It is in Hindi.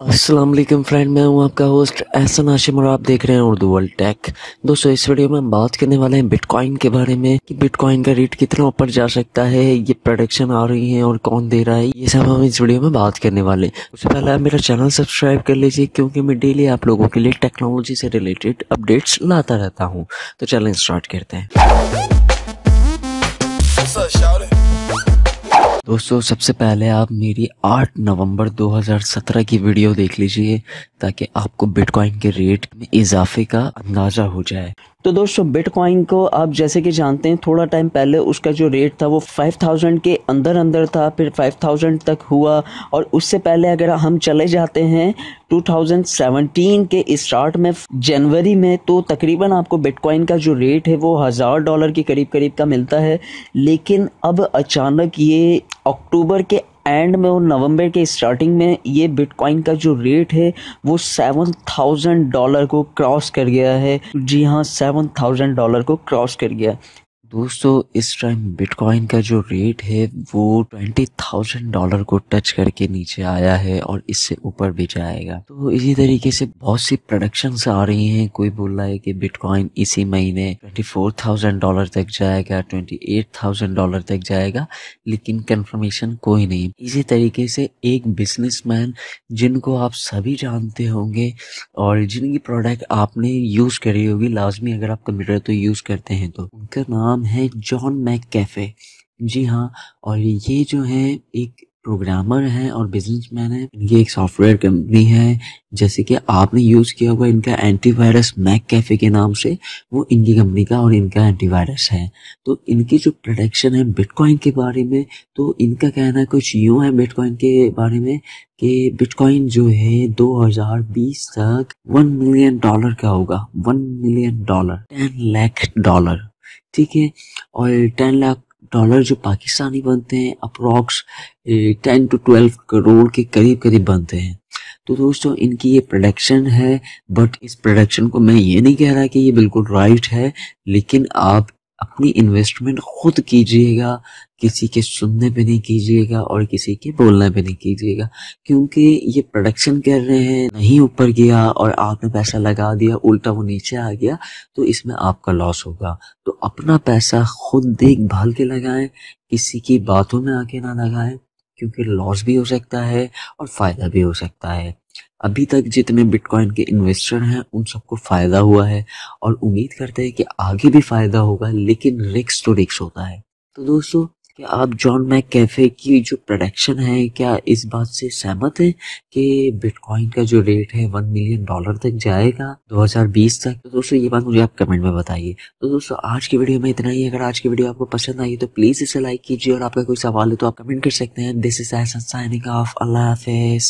अस्सलाम वालेकुम फ्रेंड, मैं हूं आपका होस्ट एहसन हाशिम और आप देख रहे हैं उर्दू वर्ल्ड टेक। दोस्तों, इस वीडियो में हम बात करने वाले हैं बिटकॉइन के बारे में कि बिटकॉइन का रेट कितना ऊपर जा सकता है, ये प्रोडक्शन आ रही है और कौन दे रहा है, ये सब हम इस वीडियो में बात करने वाले हैं। उससे पहले आप मेरा चैनल सब्सक्राइब कर लीजिए क्योंकि मैं डेली आप लोगों के लिए टेक्नोलॉजी से रिलेटेड अपडेट्स लाता रहता हूँ। तो चलें स्टार्ट करते हैं। दोस्तों, सबसे पहले आप मेरी 8 नवंबर 2017 की वीडियो देख लीजिए ताकि आपको बिटकॉइन के रेट में इजाफे का अंदाज़ा हो जाए। तो दोस्तों, बिटकॉइन को आप जैसे कि जानते हैं, थोड़ा टाइम पहले उसका जो रेट था वो 5000 के अंदर था, फिर 5000 तक हुआ। और उससे पहले अगर हम चले जाते हैं 2017 के स्टार्ट में जनवरी में, तो तकरीबन आपको बिटकॉइन का जो रेट है वो $1000 के करीब का मिलता है। लेकिन अब अचानक ये अक्टूबर के एंड में और नवंबर के स्टार्टिंग में ये बिटकॉइन का जो रेट है वो $7000 को क्रॉस कर गया है। जी हाँ, $7000 को क्रॉस कर गया। दोस्तों, इस टाइम बिटकॉइन का जो रेट है वो $20,000 को टच करके नीचे आया है और इससे ऊपर भी जाएगा। तो इसी तरीके से बहुत सी प्रोडक्शंस आ रही हैं। कोई बोल रहा है कि बिटकॉइन इसी महीने $24,000 तक जाएगा, $28,000 तक जाएगा, लेकिन कंफर्मेशन कोई नहीं। इसी तरीके से एक बिजनेसमैन जिनको आप सभी जानते होंगे और जिनकी प्रोडक्ट आपने यूज़ करी होगी, लाजमी अगर आप कंप्यूटर तो यूज़ करते हैं, तो उनका नाम है जॉन मैककेफे। जी हाँ, और ये जो है एक प्रोग्रामर है और बिजनेसमैन है। इनकी एक सॉफ्टवेयर कंपनी है, जैसे कि आपने यूज़ किया होगा इनका एंटीवायरस मैककेफे के नाम से, वो इनकी कंपनी का और इनका एंटीवायरस है। तो इनकी जो प्रोडक्शन है बिटकॉइन के बारे में, तो इनका कहना कुछ यूँ है बिटकॉइन के बारे में कि बिटकॉइन जो है 2020 तक $1 मिलियन का होगा। $1 मिलियन, $10 लाख, ठीक है। और $10 लाख जो पाकिस्तानी बनते हैं अप्रोक्स 10 to 12 करोड़ के करीब बनते हैं। तो दोस्तों, इनकी ये प्रोडक्शन है, बट इस प्रोडक्शन को मैं ये नहीं कह रहा कि ये बिल्कुल राइट है, लेकिन आप अपनी इन्वेस्टमेंट खुद कीजिएगा, किसी के सुनने पे नहीं कीजिएगा और किसी के बोलने पे नहीं कीजिएगा। क्योंकि ये प्रोडक्शन कर रहे हैं, नहीं ऊपर गया और आपने पैसा लगा दिया, उल्टा वो नीचे आ गया, तो इसमें आपका लॉस होगा। तो अपना पैसा खुद देखभाल के लगाएं, किसी की बातों में आके ना लगाएं, क्योंकि लॉस भी हो सकता है और फायदा भी हो सकता है। अभी तक जितने बिटकॉइन के इन्वेस्टर हैं उन सबको फायदा हुआ है और उम्मीद करते हैं कि आगे भी फायदा होगा, लेकिन रिस्क तो रिस्क होता है। तो दोस्तों, क्या आप जॉन मैककेफे की जो प्रोडक्शन है, क्या इस बात से सहमत हैं कि बिटकॉइन का जो रेट है $1 मिलियन तक जाएगा 2020 तक? तो दोस्तों, ये बात मुझे आप कमेंट में बताइए। तो दोस्तों, आज की वीडियो में इतना ही। अगर आज की वीडियो आपको पसंद आई तो प्लीज़ इसे लाइक कीजिए और आपका कोई सवाल है तो आप कमेंट कर सकते हैं। This is Ehsan signing off. Allah हाफिज़।